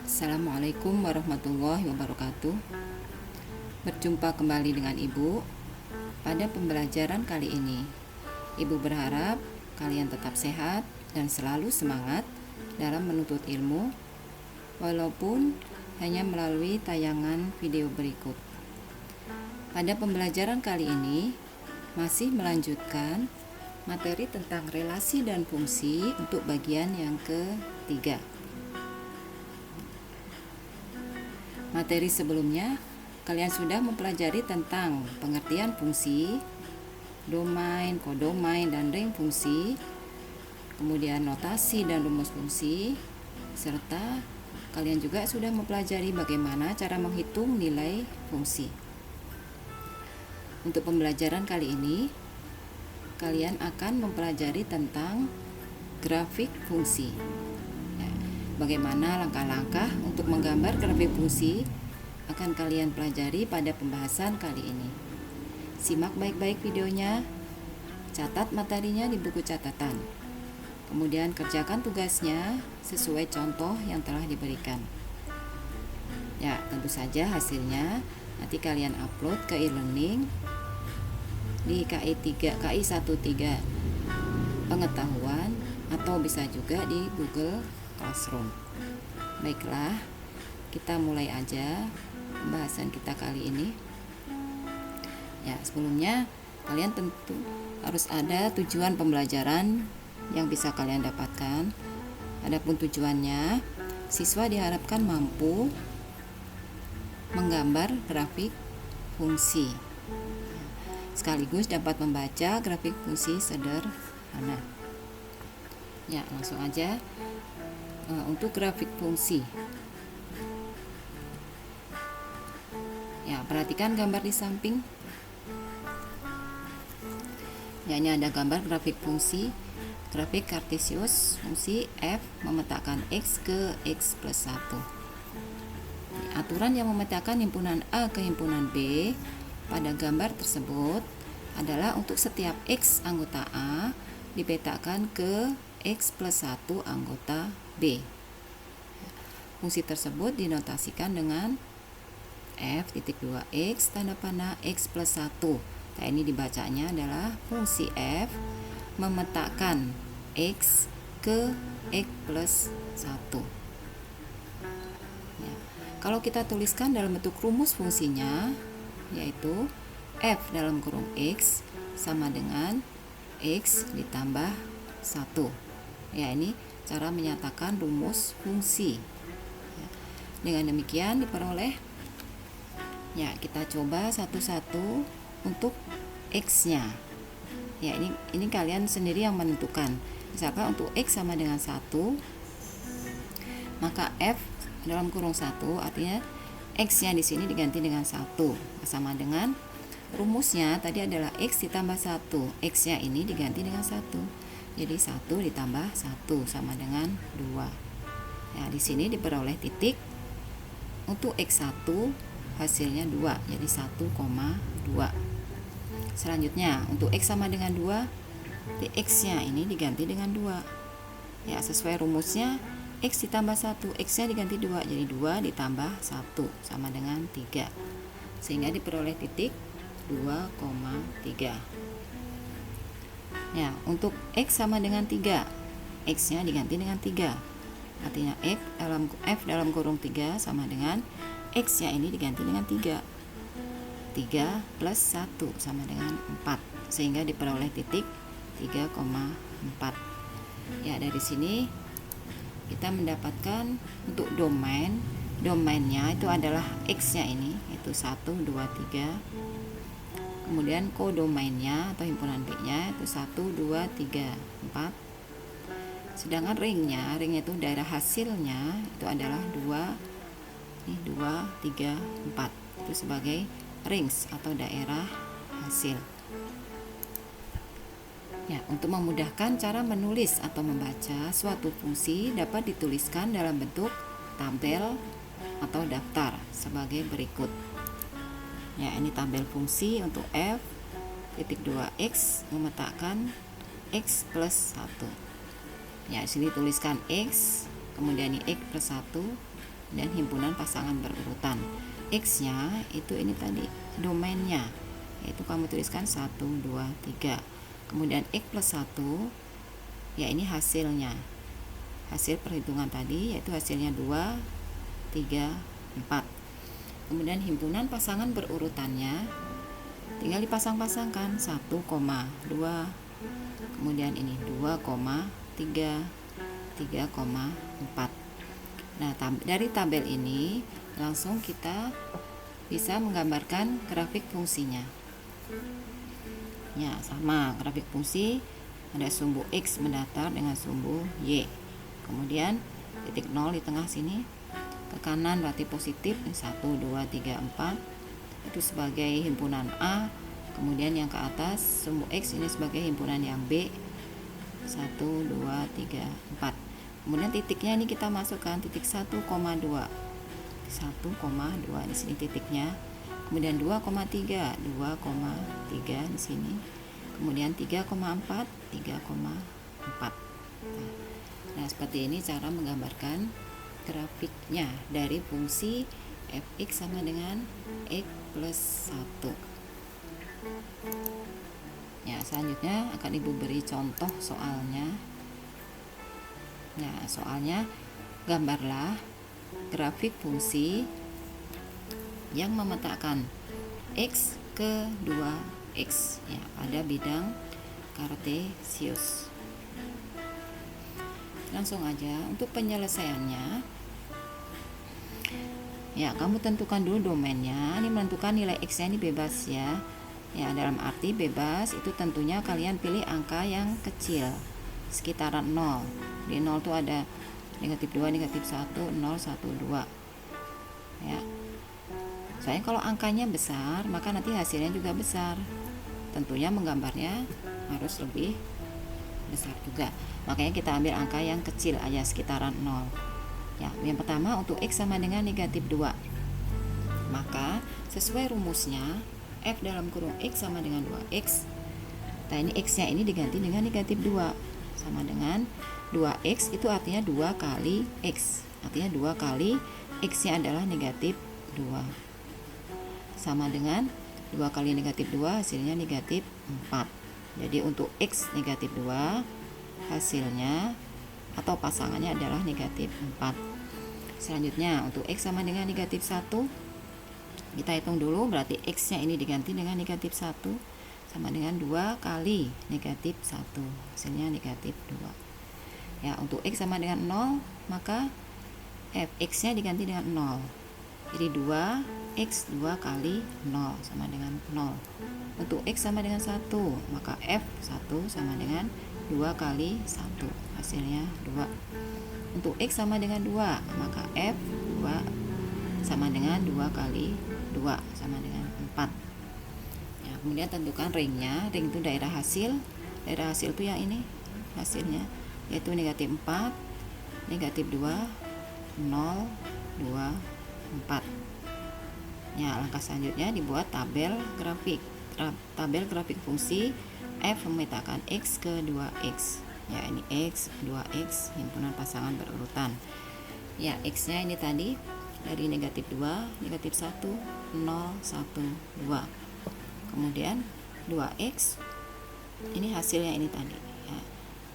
Assalamualaikum warahmatullahi wabarakatuh. Berjumpa kembali dengan Ibu pada pembelajaran kali ini. Ibu berharap kalian tetap sehat dan selalu semangat dalam menuntut ilmu, walaupun hanya melalui tayangan video berikut. Pada pembelajaran kali ini masih melanjutkan materi tentang relasi dan fungsi untuk bagian yang ketiga. Materi sebelumnya, kalian sudah mempelajari tentang pengertian fungsi, domain, kodomain, dan ring fungsi, kemudian notasi dan rumus fungsi, serta kalian juga sudah mempelajari bagaimana cara menghitung nilai fungsi. Untuk pembelajaran kali ini, kalian akan mempelajari tentang grafik fungsi. Bagaimana langkah-langkah untuk menggambar grafik fungsi akan kalian pelajari pada pembahasan kali ini. Simak baik-baik videonya, catat materinya di buku catatan. Kemudian kerjakan tugasnya sesuai contoh yang telah diberikan. Ya, tentu saja hasilnya nanti kalian upload ke e-learning di KI 13 pengetahuan atau bisa juga di Google Classroom. Baiklah, kita mulai aja pembahasan kita kali ini. Ya, sebelumnya kalian tentu harus ada tujuan pembelajaran yang bisa kalian dapatkan. Adapun tujuannya, siswa diharapkan mampu menggambar grafik fungsi, sekaligus dapat membaca grafik fungsi sederhana. Ya, langsung aja. Untuk grafik fungsi, ya, perhatikan gambar di samping. Ya, ini ada gambar grafik fungsi, grafik kartesius fungsi f memetakan x ke x plus 1. Aturan yang memetakan himpunan A ke himpunan B pada gambar tersebut adalah untuk setiap x anggota A dipetakan ke x plus 1 anggota B. Fungsi tersebut dinotasikan dengan f(2x) tanda panah x plus 1. Nah, ini dibacanya adalah fungsi f memetakan x ke x plus 1. Ya. Kalau kita tuliskan dalam bentuk rumus fungsinya, yaitu f dalam kurung x sama dengan x ditambah 1. Ya, ini cara menyatakan rumus fungsi. Ya. Dengan demikian diperoleh. Ya, kita coba satu-satu untuk x-nya. Ya, ini kalian sendiri yang menentukan. Misalkan untuk x sama dengan 1, maka f dalam kurung 1 artinya x-nya di sini diganti dengan 1 sama dengan rumusnya tadi adalah x ditambah 1. X-nya ini diganti dengan 1. Jadi 1 ditambah 1 sama dengan 2. Ya, di sini diperoleh titik. Untuk x1 hasilnya 2, jadi 1,2. Selanjutnya, untuk x sama dengan 2, x-nya ini diganti dengan 2. Ya, sesuai rumusnya x ditambah 1, x-nya diganti 2, jadi 2 ditambah 1 sama dengan 3. Sehingga diperoleh titik 2,3. Ya, untuk x sama dengan 3, x-nya diganti dengan 3. Artinya f dalam kurung 3 sama dengan x-nya ini diganti dengan 3. 3 plus 1 sama dengan 4. Sehingga diperoleh titik 3,4. Ya, dari sini kita mendapatkan untuk domainnya itu adalah x-nya ini, itu 1, 2, 3. Kemudian kodomainnya atau himpunan B-nya itu 1, 2, 3, 4. Sedangkan ringnya itu daerah hasilnya itu adalah 2, 3, 4. Itu sebagai rings atau daerah hasil. Ya, untuk memudahkan cara menulis atau membaca suatu fungsi dapat dituliskan dalam bentuk tabel atau daftar sebagai berikut. Ya, ini tabel fungsi untuk f titik 2x memetakan x plus 1. Ya, sini tuliskan x, kemudian ini x plus 1, dan himpunan pasangan berurutan. X-nya itu ini tadi domainnya, yaitu kamu tuliskan 1, 2, 3. Kemudian X plus 1, ya ini hasilnya, hasil perhitungan tadi, yaitu hasilnya 2, 3, 4. Kemudian himpunan pasangan berurutannya tinggal dipasang-pasangkan, 1,2, kemudian ini 2,3, 3,4. Nah, dari tabel ini langsung kita bisa menggambarkan grafik fungsinya. Ya, sama grafik fungsi, ada sumbu X mendatar dengan sumbu Y. Kemudian titik 0 di tengah sini, ke kanan berarti positif, 1, 2, 3, 4 itu sebagai himpunan A. Kemudian yang ke atas sumbu X ini sebagai himpunan yang B, 1, 2, 3, 4. Kemudian titiknya ini kita masukkan titik 1,2 di sini titiknya. Kemudian 2,3 di sini. Kemudian 3,4 3,4. Nah, seperti ini cara menggambarkan grafiknya dari fungsi fx sama dengan x plus 1. Ya, selanjutnya akan Ibu beri contoh soalnya. Nah, soalnya gambarlah grafik fungsi yang memetakan x ke 2x ya pada bidang kartesius. Langsung aja untuk penyelesaiannya. Ya, kamu tentukan dulu domainnya. Ini menentukan nilai x-nya ini bebas ya. Ya, dalam arti bebas itu tentunya kalian pilih angka yang kecil, sekitaran 0. Di 0 tuh ada negatif 2, negatif 1, 0, 1, 2 ya. Soalnya kalau angkanya besar, maka nanti hasilnya juga besar. Tentunya menggambarnya harus lebih besar juga. Makanya kita ambil angka yang kecil aja, sekitaran 0 ya. Yang pertama untuk X sama dengan negatif 2, maka sesuai rumusnya F dalam kurung X sama dengan 2X. Nah, ini X nya ini diganti dengan negatif 2, sama dengan 2X itu artinya 2 kali X, artinya 2 kali X nya adalah negatif 2, sama dengan 2 kali negatif 2 hasilnya negatif 4. Jadi untuk X negatif 2 hasilnya atau pasangannya adalah negatif 4. Selanjutnya untuk X sama dengan negatif 1, kita hitung dulu, berarti X nya ini diganti dengan negatif 1 sama dengan 2 kali negatif 1, hasilnya negatif 2 ya. Untuk X sama dengan 0, maka Fx nya diganti dengan 0, jadi 2x 2 kali 0 sama dengan 0. Untuk X sama dengan 1, maka F1 sama dengan 2 kali 1, hasilnya 2. Untuk X sama dengan 2, maka F2 sama dengan 2 kali 2 sama dengan 4 ya. Kemudian tentukan ringnya. Ring itu daerah hasil. Daerah hasil itu yang ini hasilnya, yaitu negatif 4, negatif 2, 0, 2, 4 ya. Langkah selanjutnya dibuat tabel grafik. Tabel grafik fungsi F memetakan X ke 2X ya. Ini X, 2X, himpunan pasangan berurutan ya. X nya ini tadi dari negatif 2, negatif 1, 0, 1, 2. Kemudian 2x ini hasilnya ini tadi ya.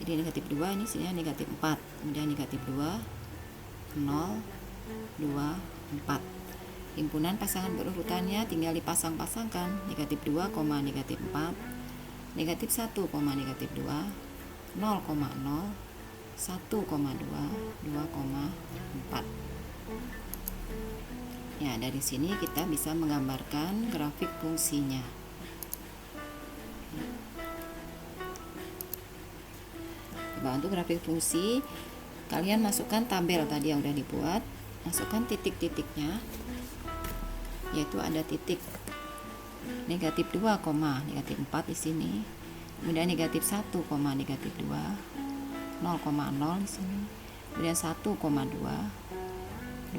Jadi negatif 2 ini hasilnya negatif 4. Kemudian negatif 2, 0, 2, 4. Himpunan pasangan berurutannya tinggal dipasang-pasangkan, negatif 2, negatif 4, negatif 1, negatif 2, 0,0, 1,2, 2,4 ya. Dari sini kita bisa menggambarkan grafik fungsinya. Coba untuk grafik fungsi, kalian masukkan tabel tadi yang udah dibuat, masukkan titik-titiknya, yaitu ada titik negatif 2, negatif 4 di sini. Kemudian negatif 1, negatif 2, 0,0 di sini. Kemudian 1,2,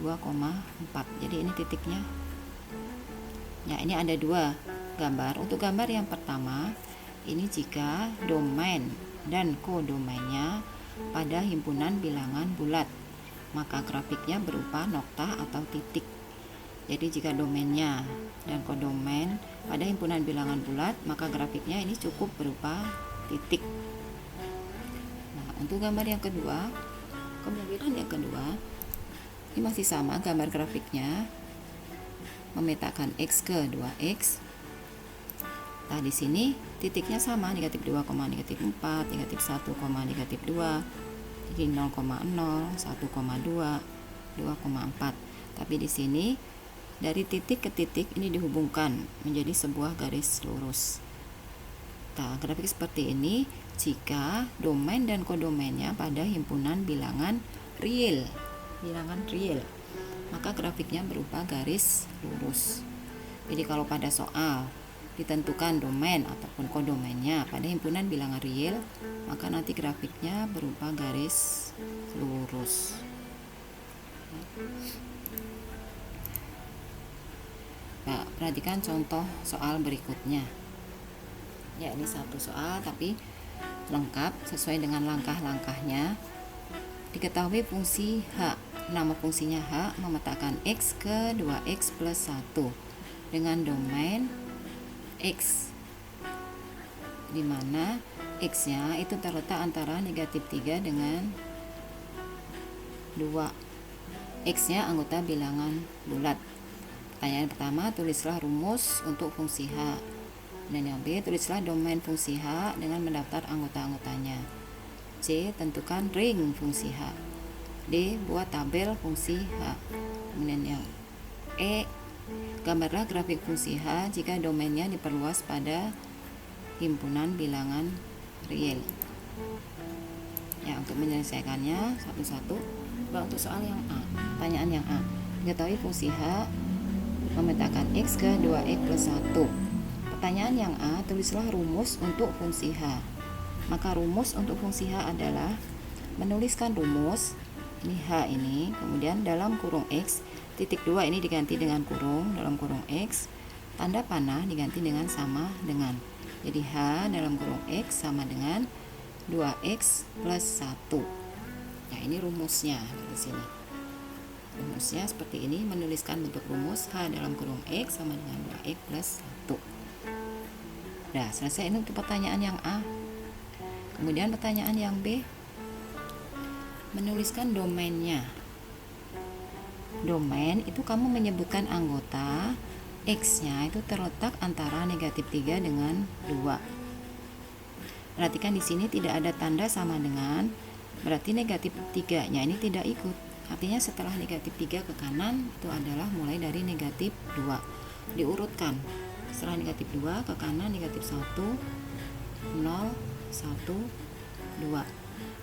2,4. Jadi ini titiknya. Ya, ini ada dua gambar. Untuk gambar yang pertama, ini jika domain dan kodomainnya pada himpunan bilangan bulat. maka grafiknya berupa nokta atau titik. Jadi jika domainnya dan kodomain pada himpunan bilangan bulat, maka grafiknya ini cukup berupa titik. Nah, untuk gambar yang kedua, kemungkinan yang kedua ini masih sama gambar grafiknya, memetakan X ke 2X. Nah, di sini titiknya sama, negatif 2, negatif 4, negatif 1, negatif 2, jadi 0,0, 1,2, 2,4. Tapi di sini dari titik ke titik ini dihubungkan menjadi sebuah garis lurus. Nah, grafik seperti ini jika domain dan kodomainnya pada himpunan bilangan real, maka grafiknya berupa garis lurus. Jadi kalau pada soal ditentukan domain ataupun kodomainnya pada himpunan bilangan real, maka nanti grafiknya berupa garis lurus. Nah, perhatikan contoh soal berikutnya. Ya, ini satu soal tapi lengkap sesuai dengan langkah-langkahnya. Diketahui fungsi H. Nama fungsinya H memetakan X ke 2X plus 1 dengan domain X, di mana X-nya itu terletak antara negatif 3 dengan 2. X-nya anggota bilangan bulat. Pertanyaan pertama, tulislah rumus untuk fungsi H. Dan yang B, tulislah domain fungsi H dengan mendaftar anggota-anggotanya. C, tentukan ring fungsi H. D, buat tabel fungsi H. Kemudian yang E, gambarlah grafik fungsi H jika domainnya diperluas pada himpunan bilangan real. Ya, untuk menyelesaikannya satu-satu. Untuk soal yang A, pertanyaan yang A, diketahui fungsi H memetakan X ke 2X plus 1. Pertanyaan yang A, tulislah rumus untuk fungsi H. Maka rumus untuk fungsi H adalah menuliskan rumus, ini H ini, kemudian dalam kurung X, titik 2 ini diganti dengan kurung, dalam kurung X, tanda panah diganti dengan sama dengan. Jadi H dalam kurung X sama dengan 2X plus 1. Ya, ini rumusnya di sini. Rumusnya seperti ini, menuliskan bentuk rumus H dalam kurung X sama dengan 2X plus 1. Nah, selesai ini untuk pertanyaan yang A. Kemudian pertanyaan yang B, menuliskan domainnya. Domain itu kamu menyebutkan anggota X-nya itu terletak antara negatif 3 dengan 2. Perhatikan di sini tidak ada tanda sama dengan, berarti negatif 3-nya ini tidak ikut. Artinya setelah negatif 3 ke kanan itu adalah mulai dari negatif 2. Diurutkan. Setelah negatif 2 ke kanan negatif 1, 0, 1, 2.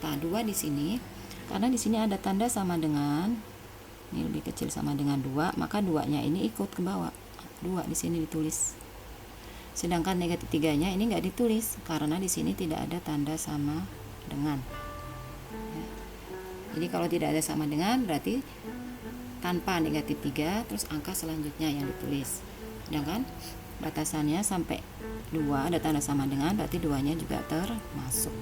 Nah, 2 di sini karena di sini ada tanda sama dengan, ini lebih kecil sama dengan 2, maka 2-nya ini ikut ke bawah. 2 di sini ditulis. Sedangkan negatif 3-nya ini enggak ditulis karena di sini tidak ada tanda sama dengan. Jadi kalau tidak ada sama dengan berarti tanpa negatif 3 terus angka selanjutnya yang ditulis. Sedangkan batasannya sampai 2 ada tanda sama dengan, berarti 2-nya juga termasuk.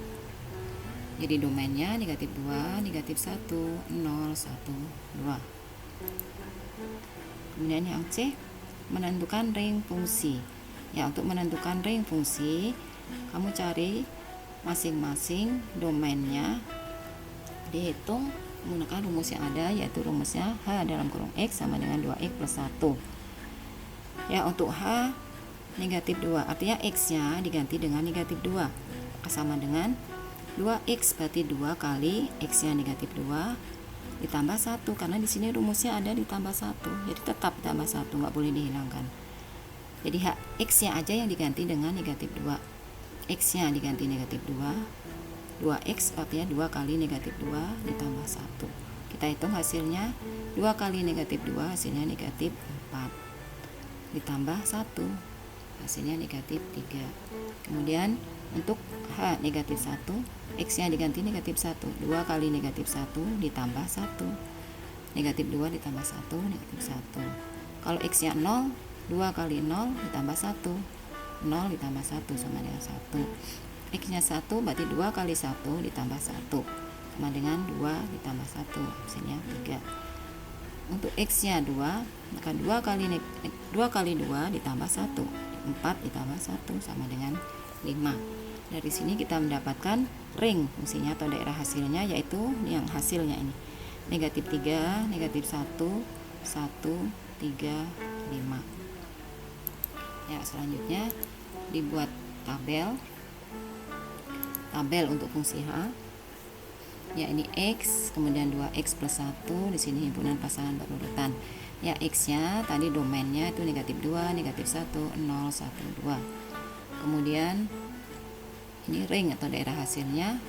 Jadi domainnya negatif 2, negatif 1, 0, 1, 2. Kemudian yang C, menentukan ring fungsi. Ya, untuk menentukan ring fungsi kamu cari masing-masing domainnya, dihitung menggunakan rumus yang ada, yaitu rumusnya H dalam kurung X sama dengan 2X plus 1. Ya, untuk H negatif 2, artinya X-nya diganti dengan negatif 2 sama dengan 2X, berarti 2 kali X-nya negatif 2 ditambah 1, karena di sini rumusnya ada ditambah 1, jadi tetap ditambah 1, nggak boleh dihilangkan. Jadi X-nya aja yang diganti dengan negatif 2, X-nya diganti negatif 2, 2X artinya 2 kali negatif 2 ditambah 1. Kita hitung hasilnya, 2 kali negatif 2 hasilnya negatif 4 ditambah 1 hasilnya negatif 3. Kemudian untuk H negatif 1, X-nya diganti negatif 1, 2 kali negatif 1 ditambah 1, negatif 2 ditambah 1, negatif 1. Kalau X-nya 0, 2 kali 0 ditambah 1, 0 ditambah 1 sama dengan 1. X-nya 1 berarti 2 kali 1 ditambah 1. sama dengan 2 ditambah 1, hasilnya 3. Untuk X-nya 2, maka 2 kali 2 ditambah 1, 4 ditambah 1 sama dengan 5. Dari sini kita mendapatkan ring fungsinya atau daerah hasilnya, yaitu yang hasilnya ini negatif 3, negatif 1, 1, 3, 5. Ya, selanjutnya dibuat tabel untuk fungsi H. Ya, ini X, kemudian 2X plus 1, di sini himpunan pasangan berurutan. Ya, X-nya tadi domainnya itu negatif 2, negatif 1, 0, 1, 2. Kemudian ini ring atau daerah hasilnya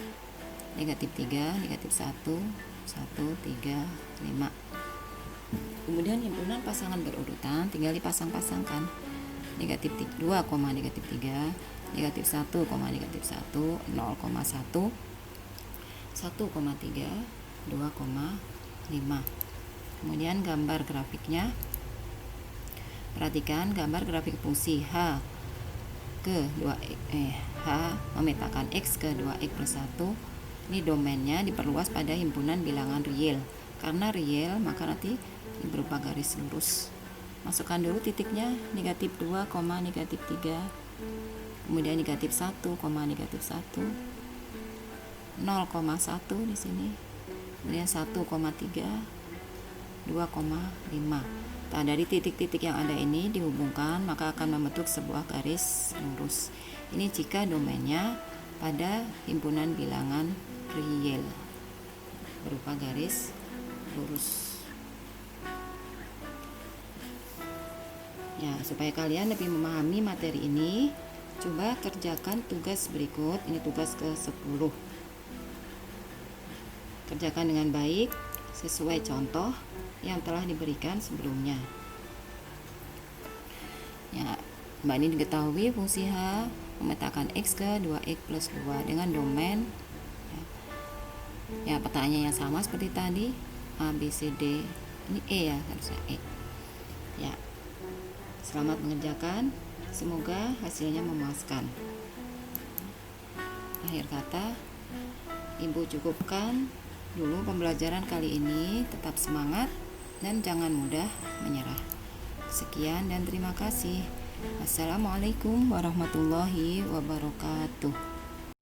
negatif 3, negatif 1, 1, 3, 5. Kemudian himpunan pasangan berurutan tinggal dipasang-pasangkan. Negatif 2, negatif 3, negatif 1, negatif 1, 0,1, 1,3, 2,5. Kemudian gambar grafiknya, perhatikan gambar grafik fungsi H ke 2x, H memetakan X ke 2x plus 1. Ini domainnya diperluas pada himpunan bilangan real. Karena real, maka nanti berupa garis lurus. Masukkan dulu titiknya, negatif 2, negatif 3, kemudian negatif 1, negatif 1, 0,1 di sini, kemudian 1,3, 2,5. Nah, dari titik-titik yang ada ini dihubungkan, maka akan membentuk sebuah garis lurus. Ini jika domainnya pada himpunan bilangan real berupa garis lurus. Ya, supaya kalian lebih memahami materi ini, coba kerjakan tugas berikut. Ini tugas ke-10. Kerjakan dengan baik sesuai contoh yang telah diberikan sebelumnya. Ya, Mbak ini diketahui fungsi H memetakan X ke 2X plus 2 dengan domain. Ya, pertanyaannya yang sama seperti tadi, A, B, C, D. Ini E ya, harusnya E. Ya, selamat mengerjakan. Semoga hasilnya memuaskan. Akhir kata, Ibu cukupkan dulu pembelajaran kali ini. Tetap semangat dan jangan mudah menyerah. Sekian dan terima kasih. Assalamualaikum warahmatullahi wabarakatuh.